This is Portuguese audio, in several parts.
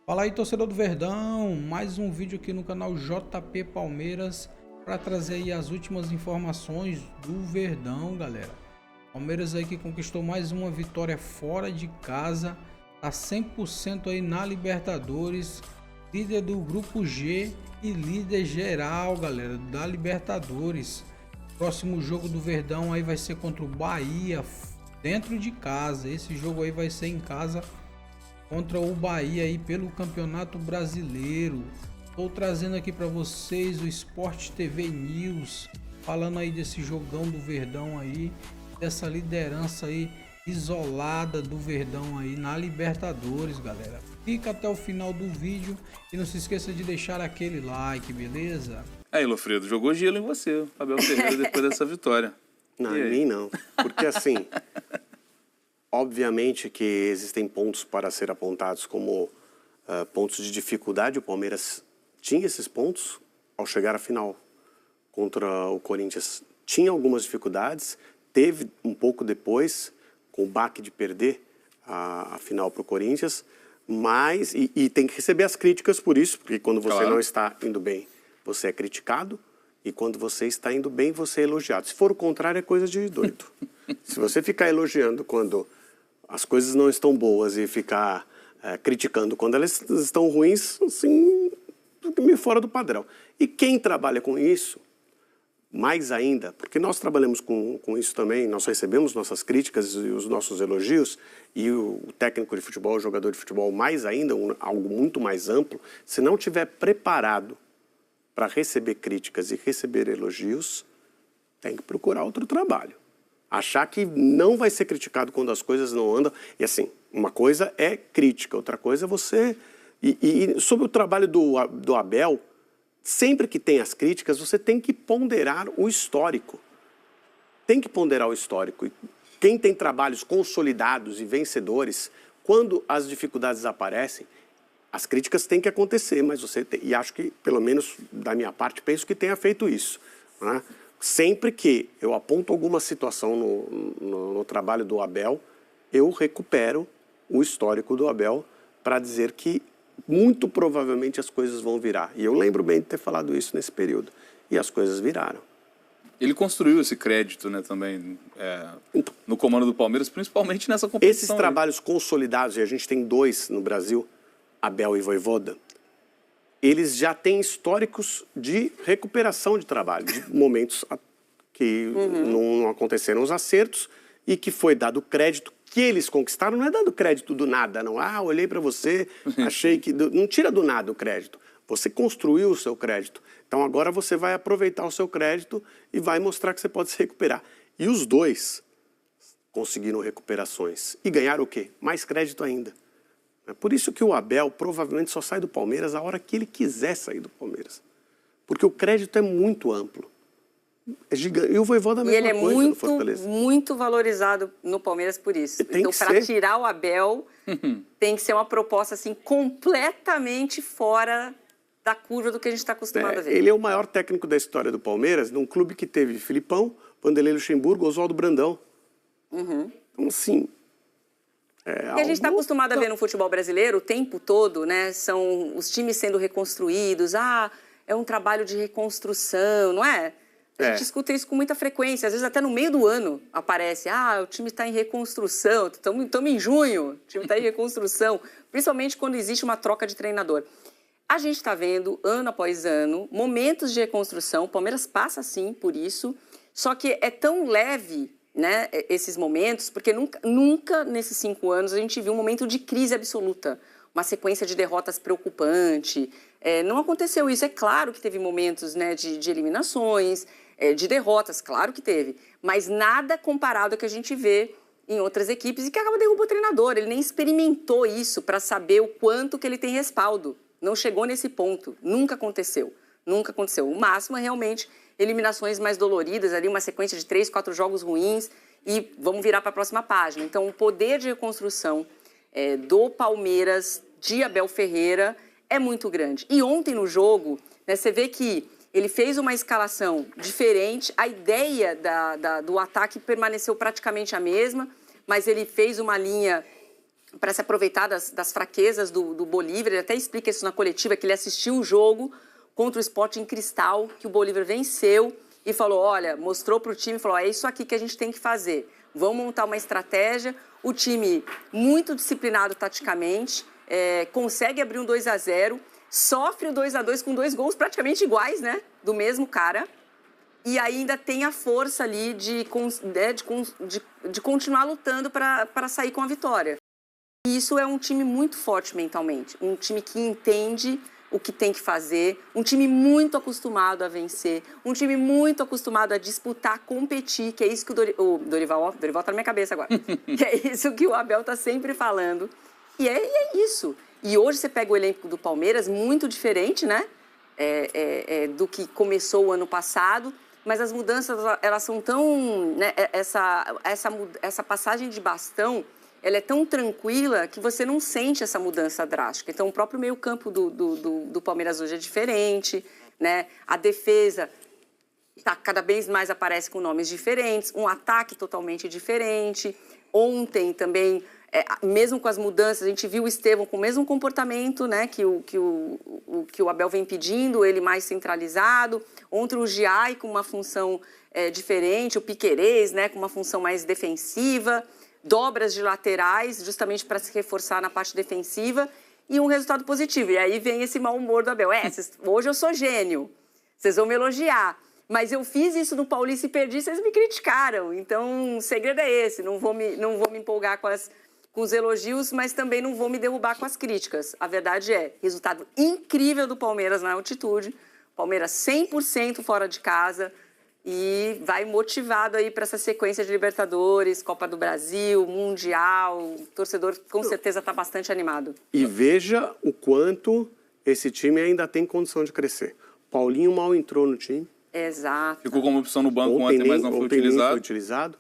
Fala aí, torcedor do Verdão, mais um vídeo aqui no canal JP Palmeiras para trazer aí as últimas informações do Verdão, galera. Palmeiras aí que conquistou mais uma vitória fora de casa, tá 100% aí na Libertadores, líder do grupo G e líder geral, galera, da Libertadores. Próximo jogo do Verdão aí vai ser contra o Bahia, dentro de casa. Esse jogo aí vai ser em casa contra o Bahia aí pelo Campeonato Brasileiro. Estou trazendo aqui para vocês o Sport TV News, falando aí desse jogão do Verdão aí, dessa liderança aí isolada do Verdão aí na Libertadores, galera. Fica até o final do vídeo e não se esqueça de deixar aquele like, beleza? Aí, Lofredo, jogou gelo em você, Abel Ferreira, depois dessa vitória. Não, em mim não. Porque assim, obviamente que existem pontos para ser apontados como pontos de dificuldade. O Palmeiras tinha esses pontos ao chegar à final contra o Corinthians. Tinha algumas dificuldades, teve um pouco depois, com o baque de perder a final para o Corinthians, mas, e tem que receber as críticas por isso, porque quando você não está indo bem, você é criticado, e quando você está indo bem, você é elogiado. Se for o contrário, é coisa de doido. Se você ficar elogiando quando as coisas não estão boas e ficar criticando quando elas estão ruins, assim, meio fora do padrão. E quem trabalha com isso, mais ainda, porque nós trabalhamos com isso também, nós recebemos nossas críticas e os nossos elogios, e o técnico de futebol, o jogador de futebol, mais ainda, algo muito mais amplo, se não tiver preparado para receber críticas e receber elogios, tem que procurar outro trabalho. Achar que não vai ser criticado quando as coisas não andam. E assim, uma coisa é crítica, outra coisa é você... E sobre o trabalho do Abel, sempre que tem as críticas, você tem que ponderar o histórico. Tem que ponderar o histórico. E quem tem trabalhos consolidados e vencedores, quando as dificuldades aparecem, as críticas têm que acontecer, mas você tem, e acho que, pelo menos da minha parte, penso que tenha feito isso, né? Sempre que eu aponto alguma situação no trabalho do Abel, eu recupero o histórico do Abel para dizer que muito provavelmente as coisas vão virar. E eu lembro bem de ter falado isso nesse período. E as coisas viraram. Ele construiu esse crédito, né, também no comando do Palmeiras, principalmente nessa competição. Esses trabalhos consolidados, e a gente tem dois no Brasil, Abel e Vojvoda, eles já têm históricos de recuperação de trabalho, de momentos que não aconteceram os acertos e que foi dado crédito que eles conquistaram. Não é dado crédito do nada, não. Ah, olhei para você, achei que... Não tira do nada o crédito. Você construiu o seu crédito. Então agora você vai aproveitar o seu crédito e vai mostrar que você pode se recuperar. E os dois conseguiram recuperações. E ganharam o quê? Mais crédito ainda. É por isso que o Abel provavelmente só sai do Palmeiras a hora que ele quiser sair do Palmeiras. Porque o crédito é muito amplo. É gigante. E o Vojvoda é a mesma coisa no Fortaleza. E ele é muito valorizado no Palmeiras por isso. Então, para tirar o Abel, tem que ser uma proposta assim, completamente fora da curva do que a gente está acostumado a ver. Ele é o maior técnico da história do Palmeiras, num clube que teve Filipão, Vanderlei Luxemburgo, Oswaldo Brandão. Então, assim... O que a gente está acostumado a ver no futebol brasileiro o tempo todo, né? São os times sendo reconstruídos. Ah, é um trabalho de reconstrução, não é? A gente escuta isso com muita frequência. Às vezes até no meio do ano aparece. Ah, o time está em reconstrução. Estamos em junho, o time está em reconstrução. Principalmente quando existe uma troca de treinador. A gente está vendo, ano após ano, momentos de reconstrução. O Palmeiras passa, sim, por isso. Só que é tão leve... né, esses momentos, porque nunca nesses 5 anos a gente viu um momento de crise absoluta, uma sequência de derrotas preocupante. Não aconteceu isso. É claro que teve momentos, né, de eliminações, de derrotas, claro que teve, mas nada comparado ao que a gente vê em outras equipes e que acaba derrubando o treinador. Ele nem experimentou isso para saber o quanto que ele tem respaldo. Não chegou nesse ponto. Nunca aconteceu. Nunca aconteceu. O máximo é realmente eliminações mais doloridas, ali uma sequência de 3, 4 jogos ruins e vamos virar para a próxima página. Então, o poder de reconstrução do Palmeiras, de Abel Ferreira, é muito grande. E ontem no jogo, né, você vê que ele fez uma escalação diferente, a ideia do ataque permaneceu praticamente a mesma, mas ele fez uma linha para se aproveitar das fraquezas do Bolívar. Ele até explica isso na coletiva, que ele assistiu o jogo contra o Sporting Cristal, que o Bolívar venceu e falou, olha, mostrou para o time, falou, é isso aqui que a gente tem que fazer. Vamos montar uma estratégia. O time muito disciplinado taticamente, consegue abrir um 2-0, sofre o 2-2 com 2 gols praticamente iguais, né? Do mesmo cara. E ainda tem a força ali de continuar lutando para sair com a vitória. E isso é um time muito forte mentalmente, um time que entende o que tem que fazer, um time muito acostumado a vencer, um time muito acostumado a disputar, competir, que é isso que o Dorival tá na minha cabeça agora, que é isso que o Abel tá sempre falando. E é isso. E hoje você pega o elenco do Palmeiras, muito diferente, né? Do que começou o ano passado, mas as mudanças, elas são tão... Né? Essa passagem de bastão, ela é tão tranquila que você não sente essa mudança drástica. Então, o próprio meio-campo do Palmeiras hoje é diferente, né? A defesa cada vez mais aparece com nomes diferentes, um ataque totalmente diferente. Ontem também, mesmo com as mudanças, a gente viu o Estevão com o mesmo comportamento, né? Que o Abel vem pedindo, ele mais centralizado. Ontem o Giai com uma função diferente, o Piquerez, né? Com uma função mais defensiva. Dobras de laterais, justamente para se reforçar na parte defensiva, e um resultado positivo. E aí vem esse mau humor do Abel. Hoje eu sou gênio, vocês vão me elogiar, mas eu fiz isso no Paulista e perdi, vocês me criticaram. Então, o segredo é esse, não vou me empolgar com os elogios, mas também não vou me derrubar com as críticas. A verdade é, resultado incrível do Palmeiras na altitude, Palmeiras 100% fora de casa, e vai motivado aí para essa sequência de Libertadores, Copa do Brasil, Mundial. O torcedor com certeza está bastante animado. E veja o quanto esse time ainda tem condição de crescer. Paulinho mal entrou no time. Exato. Ficou como opção no banco ontem, mas não foi utilizado.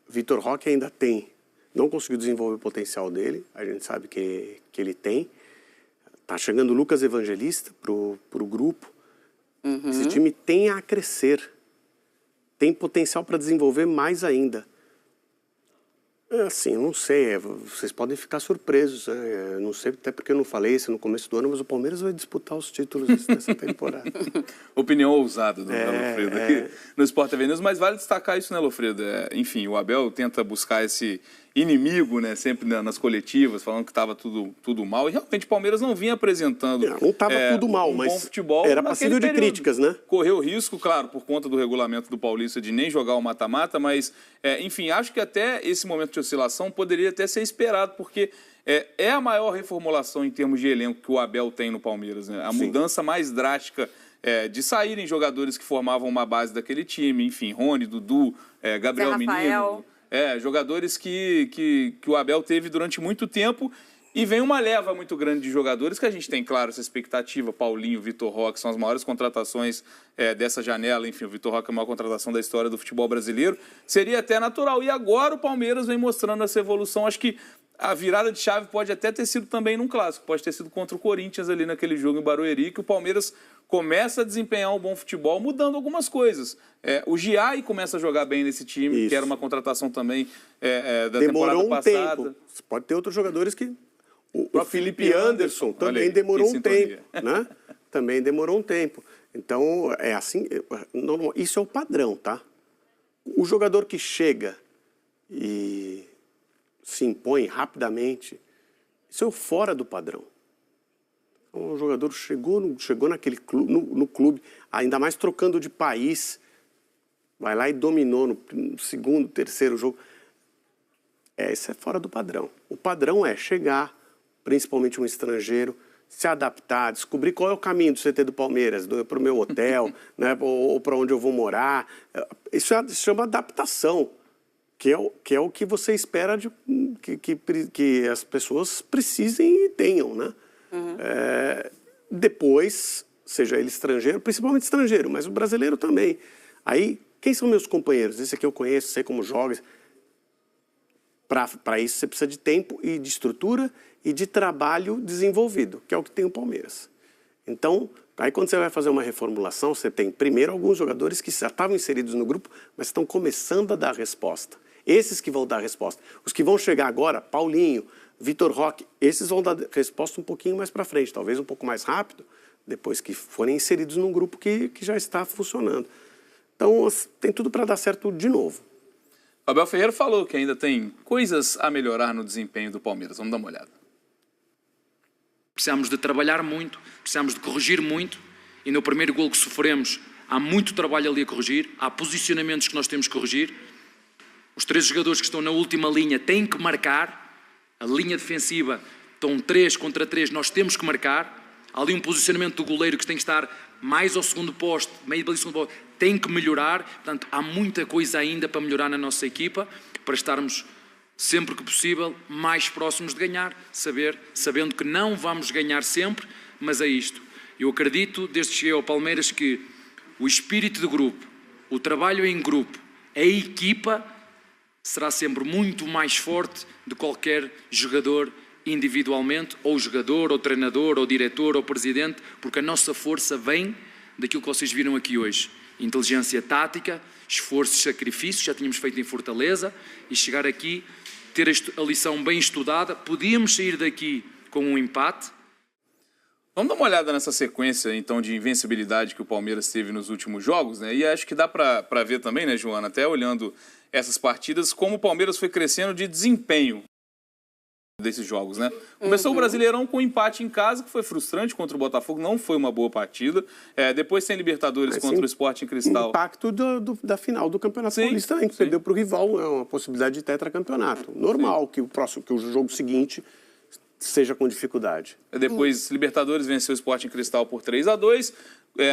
Vitor Roque ainda não conseguiu desenvolver o potencial dele. A gente sabe que ele tem. Está chegando o Lucas Evangelista para o grupo. Uhum. Esse time tem a crescer, tem potencial para desenvolver mais ainda. Assim, eu não sei, vocês podem ficar surpresos, né? Não sei, até porque eu não falei isso no começo do ano, mas o Palmeiras vai disputar os títulos dessa temporada. Opinião ousada do Lofredo aqui no Sport TV News, mas vale destacar isso, né, Lofredo? Enfim, o Abel tenta buscar esse inimigo, né, sempre nas coletivas, falando que estava tudo mal, e realmente o Palmeiras não vinha apresentando não estava tudo mal, mas bom futebol, era passível de críticas, né? Correu o risco, claro, por conta do regulamento do Paulista de nem jogar o mata-mata, mas, enfim, acho que até esse momento de oscilação poderia até ser esperado, porque é a maior reformulação em termos de elenco que o Abel tem no Palmeiras, né? A mudança mais drástica de saírem jogadores que formavam uma base daquele time, enfim, Rony, Dudu, Gabriel Menino... jogadores que o Abel teve durante muito tempo, e vem uma leva muito grande de jogadores que a gente tem, claro, essa expectativa. Paulinho, Vitor Roque são as maiores contratações dessa janela. Enfim, o Vitor Roque é a maior contratação da história do futebol brasileiro. Seria até natural. E agora o Palmeiras vem mostrando essa evolução. Acho que a virada de chave pode até ter sido também num clássico. Pode ter sido contra o Corinthians ali naquele jogo em Barueri, que o Palmeiras começa a desempenhar um bom futebol, mudando algumas coisas. O Giai começa a jogar bem nesse time, que era uma contratação também da temporada passada. Tempo. Pode ter outros jogadores que... O Felipe Anderson também demorou um tempo, né? Também demorou um tempo. Então, é assim, isso é o padrão, tá? O jogador que chega e se impõe rapidamente, isso é o fora do padrão. O jogador chegou naquele clube, no clube, ainda mais trocando de país, vai lá e dominou no segundo, terceiro jogo. Isso é fora do padrão. O padrão é chegar, principalmente um estrangeiro, se adaptar, descobrir qual é o caminho do CT do Palmeiras, para o meu hotel, né, ou para onde eu vou morar. Isso se chama adaptação, que é o que você espera que as pessoas precisem e tenham, né? Uhum. Depois, seja ele estrangeiro, principalmente estrangeiro, mas o brasileiro também. Aí, quem são meus companheiros? Esse aqui eu conheço, sei como joga. Para isso você precisa de tempo e de estrutura e de trabalho desenvolvido, que é o que tem o Palmeiras. Então, aí quando você vai fazer uma reformulação, você tem primeiro alguns jogadores que já estavam inseridos no grupo, mas estão começando a dar resposta. Esses que vão dar a resposta. Os que vão chegar agora, Paulinho, Vitor Roque, esses vão dar resposta um pouquinho mais para frente, talvez um pouco mais rápido, depois que forem inseridos num grupo que já está funcionando. Então, tem tudo para dar certo de novo. Abel Ferreira falou que ainda tem coisas a melhorar no desempenho do Palmeiras. Vamos dar uma olhada. Precisamos de trabalhar muito, precisamos de corrigir muito, e no primeiro golo que sofremos há muito trabalho ali a corrigir, há posicionamentos que nós temos que corrigir. Os 3 jogadores que estão na última linha têm que marcar, a linha defensiva estão 3 contra 3, nós temos que marcar. Há ali um posicionamento do goleiro que tem que estar mais ao segundo posto, meio do segundo posto, tem que melhorar. Portanto, há muita coisa ainda para melhorar na nossa equipa, para estarmos sempre que possível mais próximos de ganhar, sabendo que não vamos ganhar sempre, mas é isto. Eu acredito, desde que cheguei ao Palmeiras, que o espírito de grupo, o trabalho em grupo, a equipa será sempre muito mais forte de qualquer jogador individualmente, ou jogador, ou treinador, ou diretor, ou presidente, porque a nossa força vem daquilo que vocês viram aqui hoje. Inteligência tática, esforço e sacrifício, já tínhamos feito em Fortaleza, e chegar aqui, ter a lição bem estudada, podíamos sair daqui com um empate. Vamos dar uma olhada nessa sequência, então, de invencibilidade que o Palmeiras teve nos últimos jogos, né? E acho que dá para ver também, né, Joana, até olhando essas partidas, como o Palmeiras foi crescendo de desempenho desses jogos, né? Começou o Brasileirão com um empate em casa, que foi frustrante contra o Botafogo, não foi uma boa partida. Depois tem Libertadores contra o Sporting Cristal. Impacto da final do Campeonato Paulista também, que perdeu para o rival, é uma possibilidade de tetracampeonato. Normal que o jogo seguinte seja com dificuldade. Depois, Libertadores venceu o Sporting Cristal por 3-2.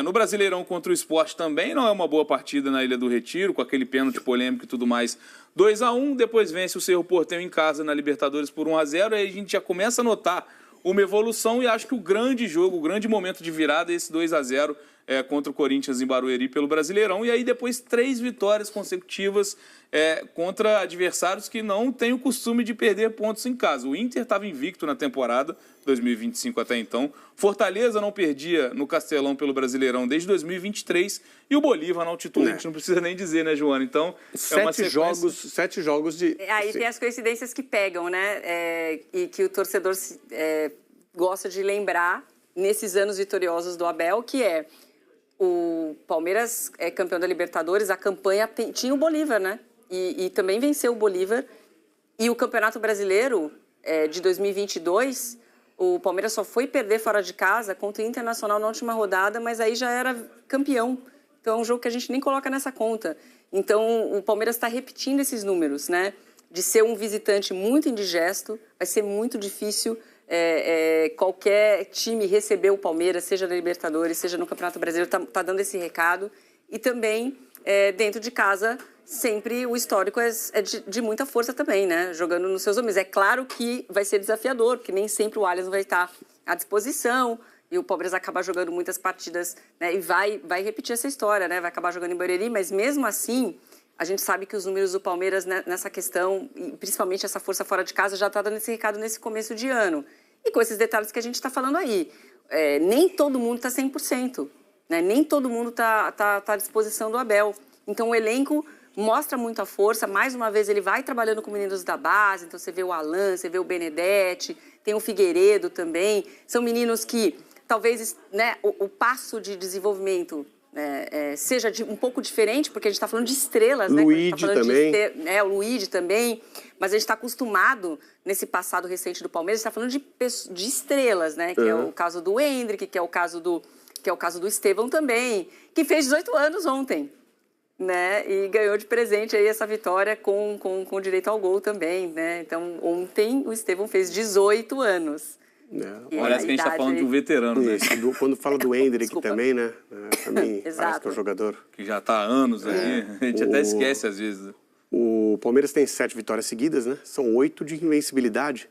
No Brasileirão contra o Sport também não é uma boa partida na Ilha do Retiro, com aquele pênalti polêmico e tudo mais. 2-1, depois vence o Cerro Porteño em casa na Libertadores por 1-0, aí a gente já começa a notar uma evolução, e acho que o grande jogo, o grande momento de virada é esse 2-0 contra o Corinthians em Barueri pelo Brasileirão, e aí depois 3 vitórias consecutivas contra adversários que não têm o costume de perder pontos em casa. O Inter estava invicto na temporada 2025 até então, Fortaleza não perdia no Castelão pelo Brasileirão desde 2023, e o Bolívar na altitude, a gente não precisa nem dizer, né, Joana? Então, é uma sequência... 7 jogos de... Aí tem as coincidências que pegam, né? E que o torcedor gosta de lembrar nesses anos vitoriosos do Abel, que o Palmeiras é campeão da Libertadores, a campanha tinha o Bolívar, né? E também venceu o Bolívar. E o Campeonato Brasileiro de 2022, o Palmeiras só foi perder fora de casa contra o Internacional na última rodada, mas aí já era campeão. Então é um jogo que a gente nem coloca nessa conta. Então o Palmeiras está repetindo esses números, né? De ser um visitante muito indigesto, vai ser muito difícil qualquer time receber o Palmeiras, seja na Libertadores, seja no Campeonato Brasileiro, tá dando esse recado. E também, dentro de casa, sempre o histórico é de muita força também, né? Jogando nos seus homens. É claro que vai ser desafiador, porque nem sempre o Allianz vai estar à disposição, e o Palmeiras acaba jogando muitas partidas, né? E vai repetir essa história, né? Vai acabar jogando em Barueri, mas mesmo assim, a gente sabe que os números do Palmeiras nessa questão, e principalmente essa força fora de casa, já está dando esse recado nesse começo de ano. E com esses detalhes que a gente está falando aí. Nem todo mundo está 100%, né? Nem todo mundo tá à disposição do Abel. Então o elenco mostra muita força. Mais uma vez ele vai trabalhando com meninos da base. Então você vê o Alan, você vê o Benedetti, tem o Figueiredo também. São meninos que talvez, né, o passo de desenvolvimento seja um pouco diferente, porque a gente está falando de estrelas, né? Luigi também. O Luigi também. Mas a gente está acostumado, nesse passado recente do Palmeiras, a gente está falando de estrelas, né? Que é o caso do Endrick, que é o caso do Estevão também, que fez 18 anos ontem, né? E ganhou de presente aí essa vitória com direito ao gol também, né? Então, ontem o Estevão fez 18 anos. Parece que a gente está falando de um veterano, né? Quando fala do Endrick também, né? Também parece que é o jogador que já está há anos aí. A gente até esquece às vezes. O Palmeiras tem 7 vitórias seguidas, né? São 8 de invencibilidade.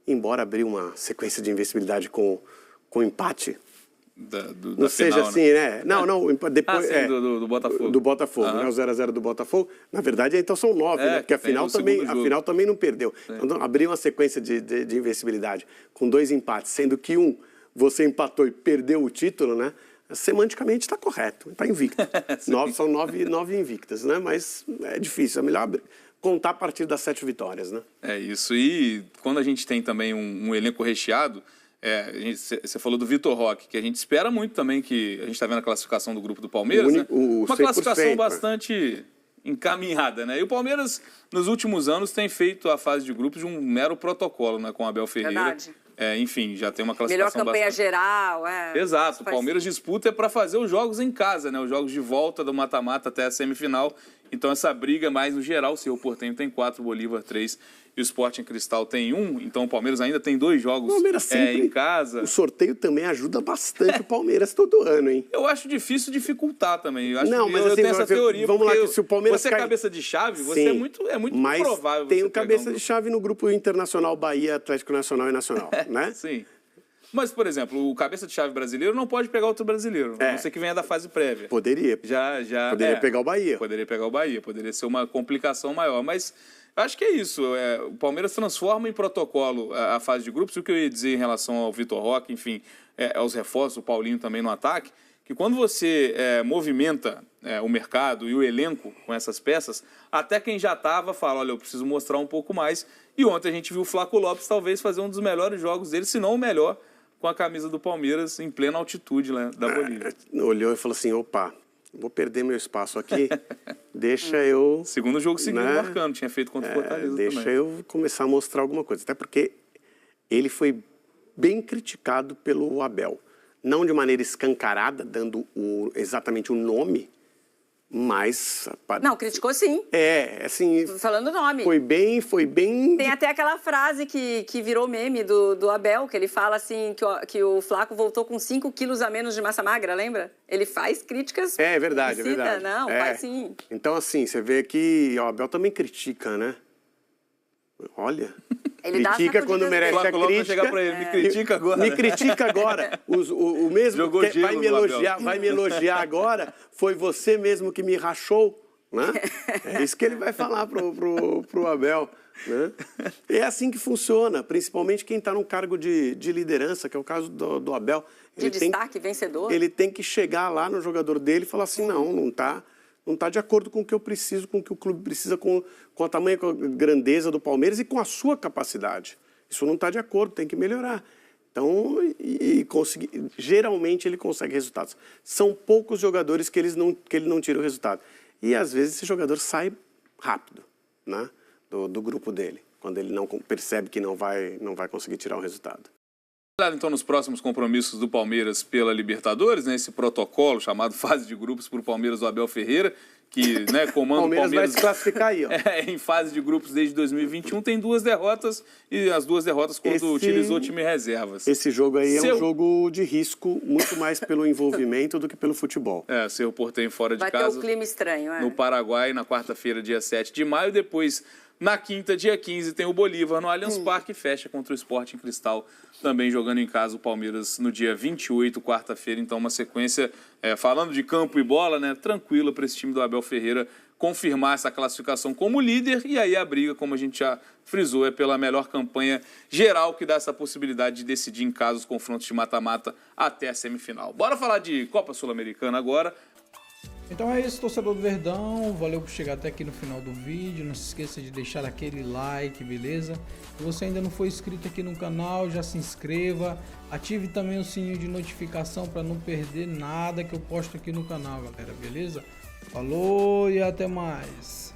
Embora abriu uma sequência de invencibilidade com empate. Não seja final, assim, né? Não, depois do Botafogo. Do Botafogo, né? O 0-0 do Botafogo. Na verdade, então são 9, né? Porque a final também não perdeu. Então, abriu uma sequência de invencibilidade com 2 empates, sendo que você empatou e perdeu o título, né? Semanticamente está correto, está invicto. São 9 invictas, né? Mas é difícil. contar a partir das 7 vitórias, né? É isso. E quando a gente tem também um elenco recheado, você falou do Vitor Roque, que a gente espera muito também, que a gente está vendo a classificação do grupo do Palmeiras, né? Uma classificação bastante encaminhada, né? E o Palmeiras, nos últimos anos, tem feito a fase de grupos de um mero protocolo, né? Com o Abel Ferreira. Verdade. Enfim, já tem uma classificação melhor campanha bastante... geral. Exato. O Palmeiras disputa para fazer os jogos em casa, né? Os jogos de volta do mata-mata até a semifinal. Então, essa briga mais no geral, o Cerro Porteño tem 4, o Bolívar 3 e o Sporting Cristal tem 1. Então, o Palmeiras ainda tem 2 jogos em casa. O sorteio também ajuda bastante o Palmeiras todo ano, hein? Eu acho difícil dificultar também. Eu acho não, mas eu tenho essa teoria. Vamos lá, que se o Palmeiras você é cabeça de chave, Sim, você é muito improvável. Mas tem o cabeça de chave no grupo Internacional, Bahia, Atlético Nacional e Nacional, né? Sim. Mas, por exemplo, o cabeça de chave brasileiro não pode pegar outro brasileiro. A não ser que venha da fase prévia. Poderia. Poderia pegar o Bahia. Poderia pegar o Bahia. Poderia ser uma complicação maior. Mas acho que é isso. O Palmeiras transforma em protocolo a fase de grupos. O que eu ia dizer em relação ao Vitor Roque, enfim, aos reforços, o Paulinho também no ataque, que quando você movimenta o mercado e o elenco com essas peças, até quem já estava fala, olha, eu preciso mostrar um pouco mais. E ontem a gente viu o Flaco Lopes talvez fazer um dos melhores jogos dele, se não o melhor, com a camisa do Palmeiras em plena altitude, né, da Bolívia. Olhou e falou assim, opa, vou perder meu espaço aqui, deixa eu... Segundo jogo seguido marcando, tinha feito contra o Fortaleza deixa também. Eu começar a mostrar alguma coisa, até porque ele foi bem criticado pelo Abel. Não de maneira escancarada, dando exatamente o nome, mas... Não, criticou sim. Assim... Falando o nome. Foi bem... Tem até aquela frase que virou meme do Abel, que ele fala assim, que o Flaco voltou com 5 quilos a menos de massa magra, lembra? Ele faz críticas... É verdade. Não, faz sim. Então, assim, você vê que o Abel também critica, né? Olha... Ele critica quando merece a crítica. Chegar pra ele, me critica agora. Me critica agora. O mesmo que vai me elogiar agora, foi você mesmo que me rachou, né? É isso que ele vai falar pro Abel, né? É assim que funciona, principalmente quem está num cargo de liderança, que é o caso do Abel. Destaque, vencedor. Ele tem que chegar lá no jogador dele e falar assim, não está de acordo com o que eu preciso, com o que o clube precisa, com a tamanha grandeza do Palmeiras e com a sua capacidade. Isso não está de acordo, tem que melhorar. Então, geralmente ele consegue resultados. São poucos jogadores que ele não tira o resultado. E às vezes esse jogador sai rápido, né, do grupo dele, quando ele não percebe que não vai conseguir tirar o resultado. Então, nos próximos compromissos do Palmeiras pela Libertadores, né, esse protocolo chamado fase de grupos para o Palmeiras do Abel Ferreira, que comanda o Palmeiras vai se classificar aí, ó. Em fase de grupos desde 2021, tem 2 derrotas, e as 2 derrotas quando utilizou o time reservas. Esse jogo aí é um jogo de risco, muito mais pelo envolvimento do que pelo futebol. Cerro Porteño fora de casa. Vai ter um clima estranho, no Paraguai, na quarta-feira, dia 7 de maio, depois... Na quinta, dia 15, tem o Bolívar no Allianz Parque e fecha contra o Sporting Cristal, também jogando em casa o Palmeiras no dia 28, quarta-feira. Então, uma sequência, falando de campo e bola, né, tranquila para esse time do Abel Ferreira confirmar essa classificação como líder. E aí a briga, como a gente já frisou, é pela melhor campanha geral, que dá essa possibilidade de decidir em casa os confrontos de mata-mata até a semifinal. Bora falar de Copa Sul-Americana agora. Então é isso, torcedor do Verdão, valeu por chegar até aqui no final do vídeo, não se esqueça de deixar aquele like, beleza? Se você ainda não for inscrito aqui no canal, já se inscreva, ative também o sininho de notificação para não perder nada que eu posto aqui no canal, galera, beleza? Falou e até mais!